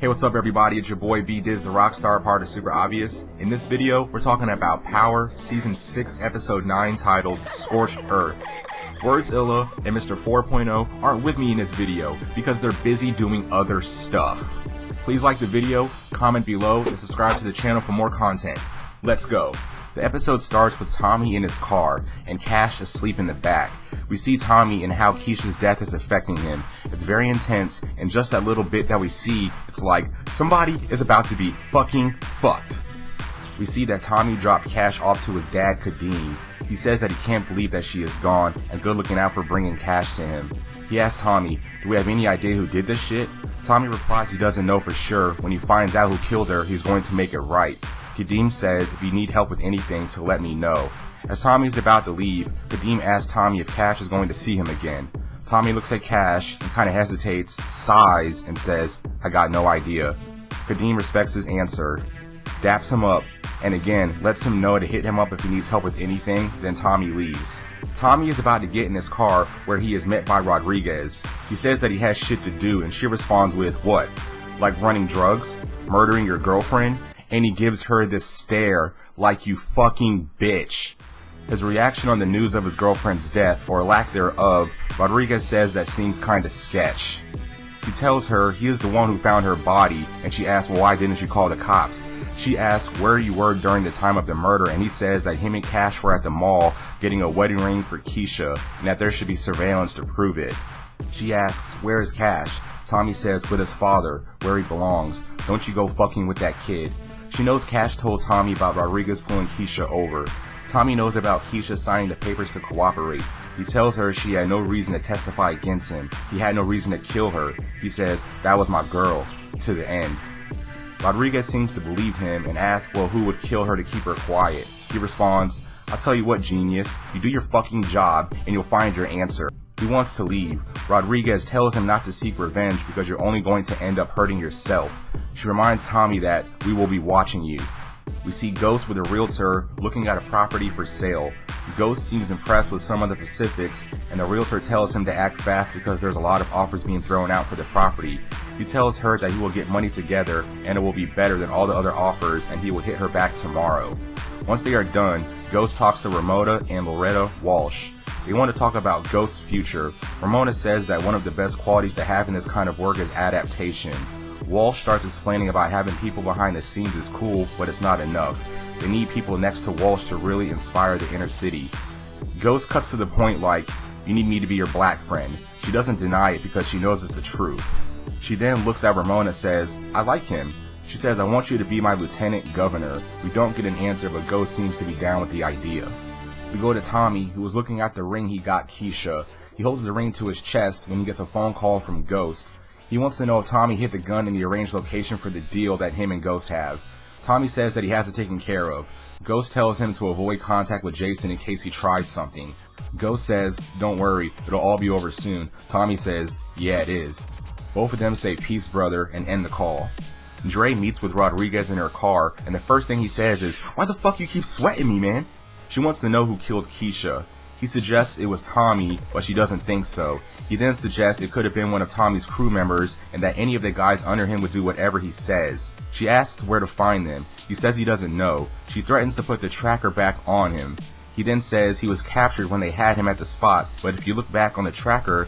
Hey, what's up everybody, it's your boy B-Diz, the Rockstar, part of SuperObvious. In this video, we're talking about Power, Season 6, Episode 9, titled Scorched Earth. Werds Illah and Mr. 4.0 aren't with me in this video because they're busy doing other stuff. Please like the video, comment below, and subscribe to the channel for more content. Let's go. The episode starts with Tommy in his car and Cash asleep in the back. We see Tommy and how Keisha's death is affecting him. It's very intense, and just that little bit that we see, it's like somebody is about to be fucking fucked. We see that Tommy dropped Cash off to his dad, Kadeem. He says that he can't believe that she is gone, and good looking out for bringing Cash to him. He asks Tommy, do we have any idea who did this shit? Tommy replies he doesn't know for sure. When he finds out who killed her, he's going to make it right. Kadeem says if you need help with anything to let me know. As Tommy is about to leave, Kadeem asks Tommy if Cash is going to see him again. Tommy looks at Cash and kind of hesitates, sighs, and says, I got no idea. Kadeem respects his answer, daps him up, and again lets him know to hit him up if he needs help with anything, then Tommy leaves. Tommy is about to get in his car where he is met by Rodriguez. He says that he has shit to do, and she responds with, what? Like running drugs? Murdering your girlfriend? And he gives her this stare like, you fucking bitch. His reaction on the news of his girlfriend's death, or lack thereof, Rodriguez says that seems kinda sketch. He tells her he is the one who found her body, and she asks, well, why didn't you call the cops? She asks where you were during the time of the murder, and he says that him and Cash were at the mall getting a wedding ring for Keisha, and that there should be surveillance to prove it. She asks, where is Cash? Tommy says, with his father, where he belongs. Don't you go fucking with that kid. She knows Cash told Tommy about Rodriguez pulling Keisha over. Tommy knows about Keisha signing the papers to cooperate. He tells her she had no reason to testify against him. He had no reason to kill her. He says, that was my girl, to the end. Rodriguez seems to believe him and asks, well, who would kill her to keep her quiet? He responds, I'll tell you what, genius, you do your fucking job and you'll find your answer. He wants to leave. Rodriguez tells him not to seek revenge because you're only going to end up hurting yourself. She reminds Tommy that we will be watching you. We see Ghost with a realtor looking at a property for sale. Ghost seems impressed with some of the specifics, and the realtor tells him to act fast because there's a lot of offers being thrown out for the property. He tells her that he will get money together and it will be better than all the other offers, and he will hit her back tomorrow. Once they are done, Ghost talks to Ramona and Loretta Walsh. They want to talk about Ghost's future. Ramona says that one of the best qualities to have in this kind of work is adaptation. Walsh starts explaining about having people behind the scenes is cool, but it's not enough. They need people next to Walsh to really inspire the inner city. Ghost cuts to the point like, you need me to be your black friend. She doesn't deny it because she knows it's the truth. She then looks at Ramona and says, I like him. She says, I want you to be my lieutenant governor. We don't get an answer, but Ghost seems to be down with the idea. We go to Tommy, who was looking at the ring he got Keisha. He holds the ring to his chest when he gets a phone call from Ghost. He wants to know if Tommy hid the gun in the arranged location for the deal that him and Ghost have. Tommy says that he has it taken care of. Ghost tells him to avoid contact with Jason in case he tries something. Ghost says, don't worry, it'll all be over soon. Tommy says, yeah, it is. Both of them say peace, brother, and end the call. Dre meets with Rodriguez in her car, and the first thing he says is, why the fuck you keep sweating me, man? She wants to know who killed Keisha. He suggests it was Tommy, but she doesn't think so. He then suggests it could have been one of Tommy's crew members and that any of the guys under him would do whatever he says. She asks where to find them. He says he doesn't know. She threatens to put the tracker back on him. He then says he was captured when they had him at the spot, but if you look back on the tracker,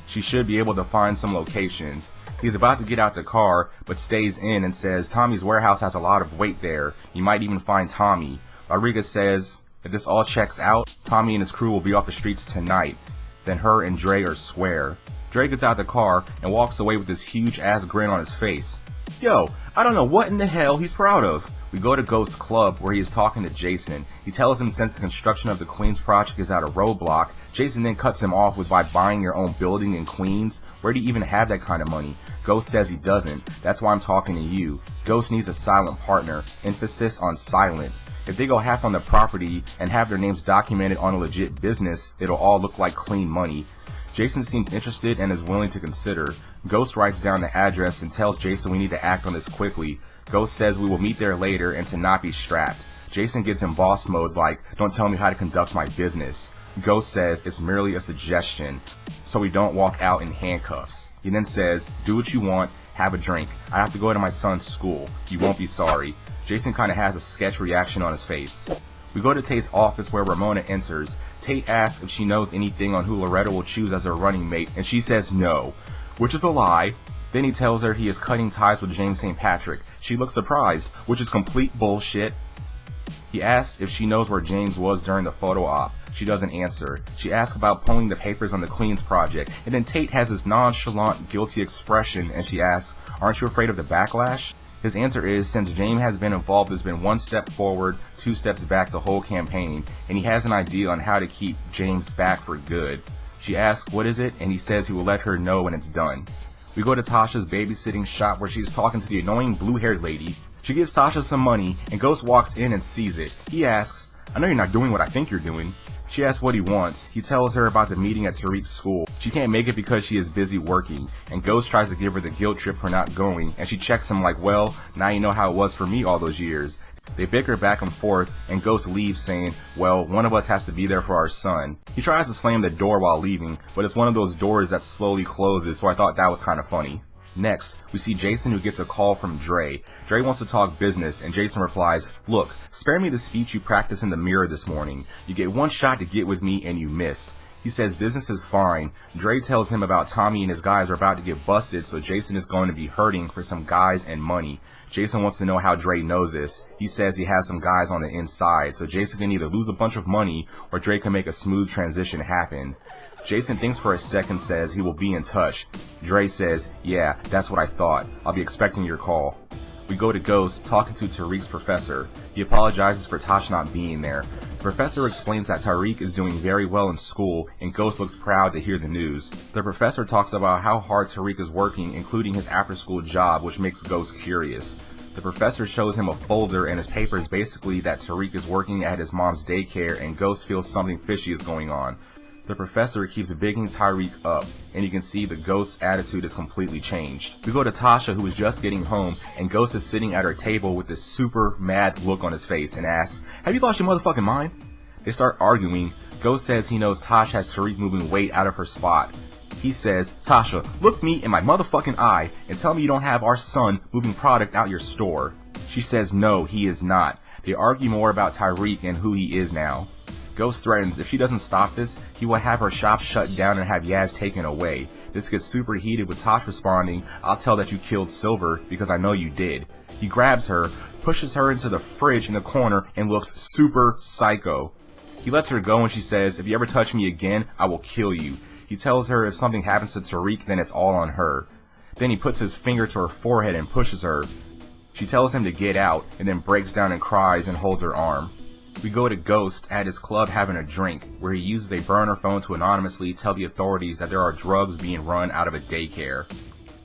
she should be able to find some locations. He's about to get out the car, but stays in and says Tommy's warehouse has a lot of weight there. You might even find Tommy. Rodriguez says, if this all checks out, Tommy and his crew will be off the streets tonight. Then her and Dre are square. Dre gets out the car and walks away with this huge ass grin on his face. Yo, I don't know what in the hell he's proud of. We go to Ghost's club where he is talking to Jason. He tells him since the construction of the Queens project is at a roadblock, Jason then cuts him off with by buying your own building in Queens. Where do you even have that kind of money? Ghost says he doesn't. That's why I'm talking to you. Ghost needs a silent partner. Emphasis on silent. If they go half on the property and have their names documented on a legit business, it'll all look like clean money. Jason seems interested and is willing to consider. Ghost writes down the address and tells Jason we need to act on this quickly. Ghost says we will meet there later and to not be strapped. Jason gets in boss mode like, don't tell me how to conduct my business. Ghost says it's merely a suggestion, so we don't walk out in handcuffs. He then says, do what you want, have a drink. I have to go to my son's school. You won't be sorry. Jason kinda has a sketch reaction on his face. We go to Tate's office where Ramona enters. Tate asks if she knows anything on who Loretta will choose as her running mate, and she says no, which is a lie. Then he tells her he is cutting ties with James St. Patrick. She looks surprised, which is complete bullshit. He asks if she knows where James was during the photo op. She doesn't answer. She asks about pulling the papers on the Queens project, and then Tate has this nonchalant, guilty expression, and she asks, "Aren't you afraid of the backlash?" His answer is, since James has been involved, there's been 1 step forward, 2 steps back the whole campaign, and he has an idea on how to keep James back for good. She asks, what is it? And he says he will let her know when it's done. We go to Tasha's babysitting shop where she's talking to the annoying blue-haired lady. She gives Tasha some money, and Ghost walks in and sees it. He asks, "I know you're not doing what I think you're doing." She asks what he wants. He tells her about the meeting at Tariq's school. She can't make it because she is busy working, and Ghost tries to give her the guilt trip for not going, and she checks him like, well, now you know how it was for me all those years. They bicker back and forth, and Ghost leaves saying, well, one of us has to be there for our son. He tries to slam the door while leaving, but it's one of those doors that slowly closes, so I thought that was kind of funny. Next, we see Jason, who gets a call from Dre. Dre wants to talk business, and Jason replies, look, spare me the speech you practiced in the mirror this morning. You get 1 shot to get with me, and you missed. He says business is fine. Dre tells him about Tommy and his guys are about to get busted, so Jason is going to be hurting for some guys and money. Jason wants to know how Dre knows this. He says he has some guys on the inside, so Jason can either lose a bunch of money, or Dre can make a smooth transition happen. Jason thinks for a second, says he will be in touch. Dre says, yeah, that's what I thought. I'll be expecting your call. We go to Ghost, talking to Tariq's professor. He apologizes for Tasha not being there. The professor explains that Tariq is doing very well in school, and Ghost looks proud to hear the news. The professor talks about how hard Tariq is working, including his after-school job, which makes Ghost curious. The professor shows him a folder and his papers, basically that Tariq is working at his mom's daycare, and Ghost feels something fishy is going on. The professor keeps bigging Tariq up, and you can see the Ghost's attitude is completely changed. We go to Tasha, who is just getting home, and Ghost is sitting at her table with this super mad look on his face and asks, have you lost your motherfucking mind? They start arguing. Ghost says he knows Tasha has Tariq moving weight out of her spot. He says, Tasha, look me in my motherfucking eye and tell me you don't have our son moving product out your store. She says no, he is not. They argue more about Tariq and who he is now. Ghost threatens if she doesn't stop this, he will have her shop shut down and have Yaz taken away. This gets super heated with Tosh responding, I'll tell that you killed Silver because I know you did. He grabs her, pushes her into the fridge in the corner, and looks super psycho. He lets her go and she says, if you ever touch me again, I will kill you. He tells her if something happens to Tariq, then it's all on her. Then he puts his finger to her forehead and pushes her. She tells him to get out, and then breaks down and cries and holds her arm. We go to Ghost at his club having a drink, where he uses a burner phone to anonymously tell the authorities that there are drugs being run out of a daycare.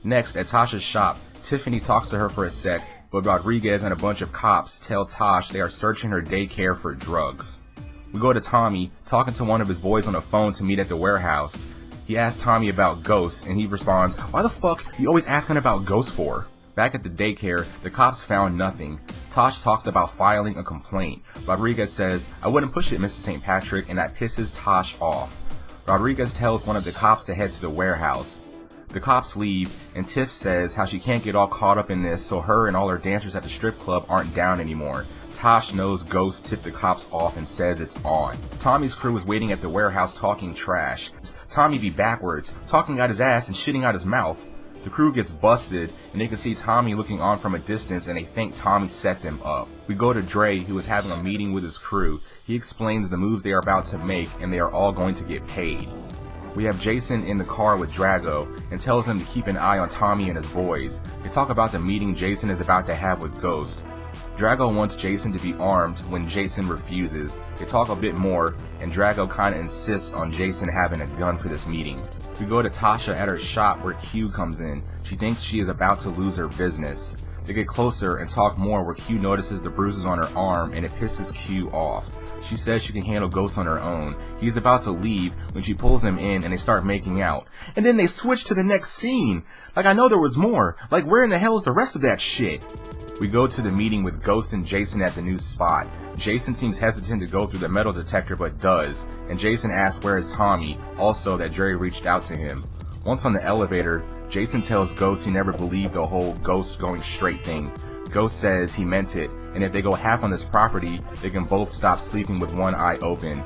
Next, at Tasha's shop, Tiffany talks to her for a sec, but Rodriguez and a bunch of cops tell Tosh they are searching her daycare for drugs. We go to Tommy, talking to one of his boys on the phone to meet at the warehouse. He asks Tommy about Ghost, and he responds, why the fuck you always asking about Ghost for? Back at the daycare, the cops found nothing. Tosh talks about filing a complaint. Rodriguez says, I wouldn't push it, Mrs. St. Patrick, and that pisses Tosh off. Rodriguez tells one of the cops to head to the warehouse. The cops leave, and Tiff says how she can't get all caught up in this, so her and all her dancers at the strip club aren't down anymore. Tosh knows Ghost tipped the cops off and says it's on. Tommy's crew is waiting at the warehouse talking trash. Tommy be backwards, talking out his ass and shitting out his mouth. The crew gets busted, and they can see Tommy looking on from a distance, and they think Tommy set them up. We go to Dre, who is having a meeting with his crew. He explains the moves they are about to make, and they are all going to get paid. We have Jason in the car with Drago, and tells him to keep an eye on Tommy and his boys. They talk about the meeting Jason is about to have with Ghost. Drago wants Jason to be armed when Jason refuses. They talk a bit more, and Drago kinda insists on Jason having a gun for this meeting. We go to Tasha at her shop where Q comes in. She thinks she is about to lose her business. They get closer and talk more where Q notices the bruises on her arm and it pisses Q off. She says she can handle Ghost on her own. He's about to leave when she pulls him in and they start making out. And then they switch to the next scene. Like I know there was more. Like where in the hell is the rest of that shit? We go to the meeting with Ghost and Jason at the new spot. Jason seems hesitant to go through the metal detector but does, and Jason asks where is Tommy, also that Dre reached out to him. Once on the elevator, Jason tells Ghost he never believed the whole Ghost going straight thing. Ghost says he meant it, and if they go half on this property, they can both stop sleeping with one eye open.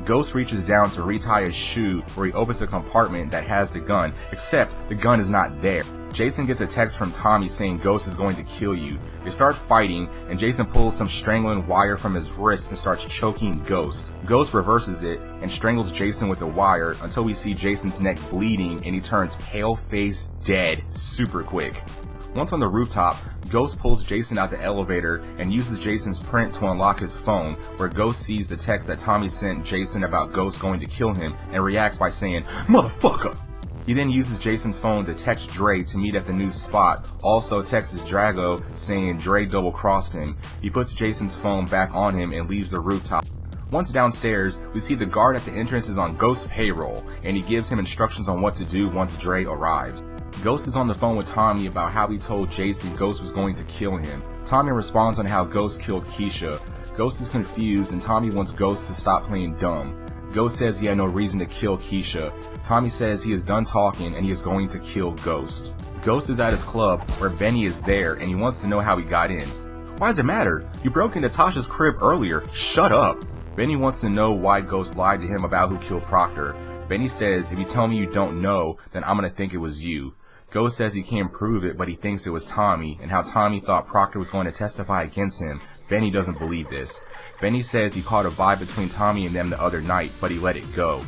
Ghost reaches down to retie his shoe where he opens a compartment that has the gun, except the gun is not there. Jason gets a text from Tommy saying Ghost is going to kill you. They start fighting, and Jason pulls some strangling wire from his wrist and starts choking Ghost. Ghost reverses it and strangles Jason with the wire until we see Jason's neck bleeding and he turns pale-faced dead super quick. Once on the rooftop, Ghost pulls Jason out the elevator and uses Jason's print to unlock his phone, where Ghost sees the text that Tommy sent Jason about Ghost going to kill him and reacts by saying, "Motherfucker!" He then uses Jason's phone to text Dre to meet at the new spot, also texts Drago saying Dre double-crossed him. He puts Jason's phone back on him and leaves the rooftop. Once downstairs, we see the guard at the entrance is on Ghost's payroll, and he gives him instructions on what to do once Dre arrives. Ghost is on the phone with Tommy about how he told Jason Ghost was going to kill him. Tommy responds on how Ghost killed Keisha. Ghost is confused and Tommy wants Ghost to stop playing dumb. Ghost says he had no reason to kill Keisha. Tommy says he is done talking and he is going to kill Ghost. Ghost is at his club where Benny is there and he wants to know how he got in. "Why does it matter? You broke into Tasha's crib earlier. Shut up." Benny wants to know why Ghost lied to him about who killed Proctor. Benny says, "If you tell me you don't know, then I'm gonna think it was you." Ghost says he can't prove it, but he thinks it was Tommy, and how Tommy thought Proctor was going to testify against him. Benny doesn't believe this. Benny says he caught a vibe between Tommy and them the other night, but he let it go.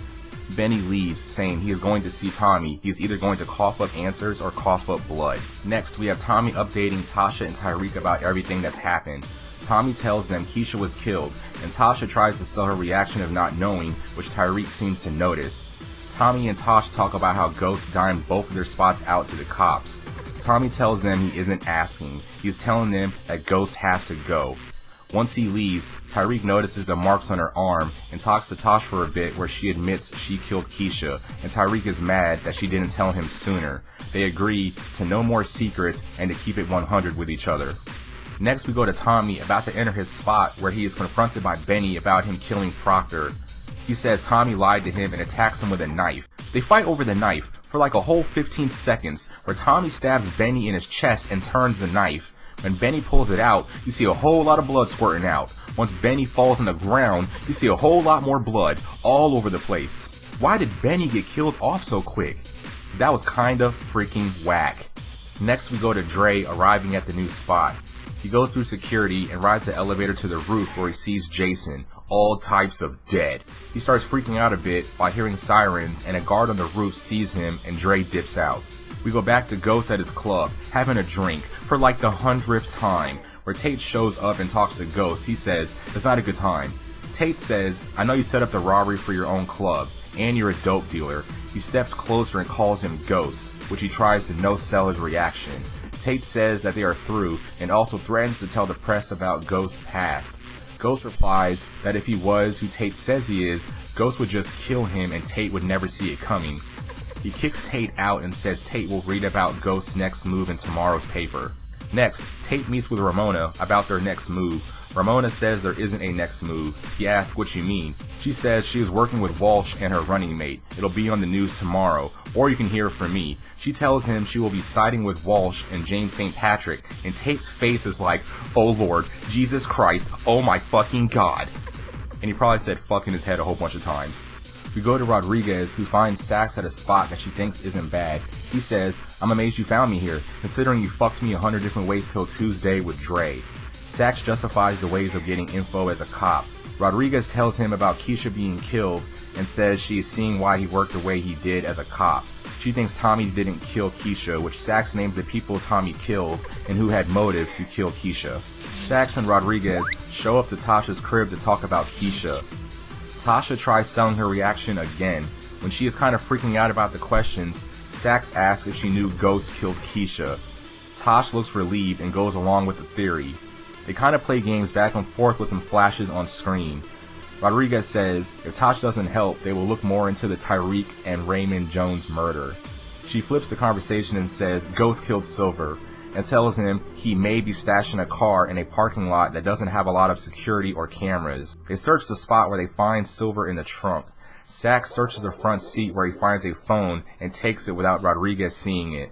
Benny leaves, saying he is going to see Tommy. He is either going to cough up answers or cough up blood. Next, we have Tommy updating Tasha and Tyreek about everything that's happened. Tommy tells them Keisha was killed, and Tasha tries to sell her reaction of not knowing, which Tyreek seems to notice. Tommy and Tosh talk about how Ghost dined both of their spots out to the cops. Tommy tells them he isn't asking. He's telling them that Ghost has to go. Once he leaves, Tyreek notices the marks on her arm and talks to Tosh for a bit where she admits she killed Keisha, and Tyreek is mad that she didn't tell him sooner. They agree to no more secrets and to keep it 100 with each other. Next we go to Tommy about to enter his spot where he is confronted by Benny about him killing Proctor. He says Tommy lied to him and attacks him with a knife. They fight over the knife for like a whole 15 seconds where Tommy stabs Benny in his chest and turns the knife. When Benny pulls it out, you see a whole lot of blood squirting out. Once Benny falls on the ground, you see a whole lot more blood all over the place. Why did Benny get killed off so quick? That was kinda freaking whack. Next we go to Dre arriving at the new spot. He goes through security and rides the elevator to the roof where he sees Jason, all types of dead. He starts freaking out a bit while hearing sirens, and a guard on the roof sees him and Dre dips out. We go back to Ghost at his club, having a drink for like the 100th time, where Tate shows up and talks to Ghost. He says, "It's not a good time." Tate says, "I know you set up the robbery for your own club, and you're a dope dealer." He steps closer and calls him Ghost, which he tries to no-sell his reaction. Tate says that they are through and also threatens to tell the press about Ghost's past. Ghost replies that if he was who Tate says he is, Ghost would just kill him and Tate would never see it coming. He kicks Tate out and says Tate will read about Ghost's next move in tomorrow's paper. Next, Tate meets with Ramona about their next move. Ramona says there isn't a next move. He asks what you mean. She says she is working with Walsh and her running mate. It'll be on the news tomorrow, or you can hear it from me. She tells him she will be siding with Walsh and James St. Patrick, and Tate's face is like, "Oh Lord, Jesus Christ, oh my fucking God." And he probably said fuck in his head a whole bunch of times. We go to Rodriguez, who finds Sax at a spot that she thinks isn't bad. He says, "I'm amazed you found me here, considering you fucked me 100 different ways till Tuesday with Dre." Sax justifies the ways of getting info as a cop. Rodriguez tells him about Keisha being killed and says she is seeing why he worked the way he did as a cop. She thinks Tommy didn't kill Keisha, which Sax names the people Tommy killed and who had motive to kill Keisha. Sax and Rodriguez show up to Tasha's crib to talk about Keisha. Tasha tries selling her reaction again. When she is kind of freaking out about the questions, Sax asks if she knew Ghost killed Keisha. Tosh looks relieved and goes along with the theory. They kind of play games back and forth with some flashes on screen. Rodriguez says if Tosh doesn't help, they will look more into the Tyreek and Raymond Jones murder. She flips the conversation and says Ghost killed Silver, and tells him he may be stashing a car in a parking lot that doesn't have a lot of security or cameras. They search the spot where they find Silver in the trunk. Sax searches the front seat where he finds a phone and takes it without Rodriguez seeing it.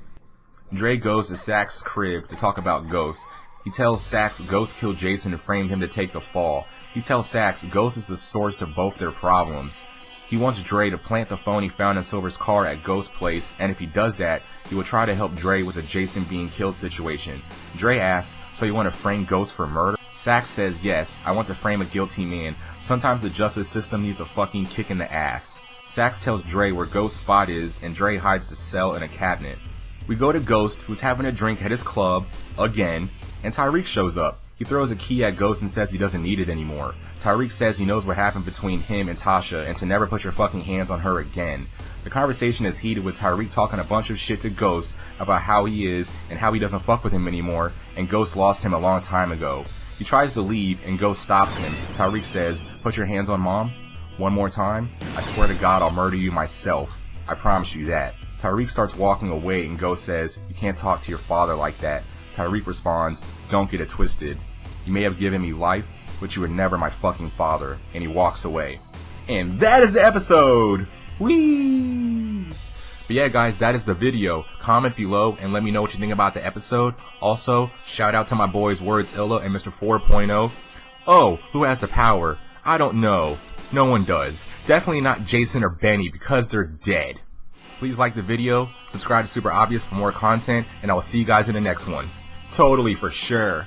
Dre goes to Sax's crib to talk about Ghost. He tells Sax Ghost killed Jason and framed him to take the fall. He tells Sax Ghost is the source to both their problems. He wants Dre to plant the phone he found in Silver's car at Ghost's place, and if he does that, he will try to help Dre with the Jason being killed situation. Dre asks, so you want to frame Ghost for murder? Sax says, yes, I want to frame a guilty man. Sometimes the justice system needs a fucking kick in the ass. Sax tells Dre where Ghost's spot is, and Dre hides the cell in a cabinet. We go to Ghost, who's having a drink at his club, again, and Tyreek shows up. He throws a key at Ghost and says he doesn't need it anymore. Tyreek says he knows what happened between him and Tasha and to never put your fucking hands on her again. The conversation is heated with Tyreek talking a bunch of shit to Ghost about how he is and how he doesn't fuck with him anymore, and Ghost lost him a long time ago. He tries to leave and Ghost stops him. Tyreek says, put your hands on Mom? One more time? I swear to God I'll murder you myself. I promise you that. Tyreek starts walking away and Ghost says, you can't talk to your father like that. Tyreek responds, don't get it twisted. You may have given me life, but you were never my fucking father. And he walks away. And that is the episode! Whee! But yeah guys, that is the video. Comment below and let me know what you think about the episode. Also, shout out to my boys Werds Illah and Mr. 4.0. Oh, who has the power? I don't know. No one does. Definitely not Jason or Benny because they're dead. Please like the video, subscribe to SuperObvious for more content, and I will see you guys in the next one. Totally for sure.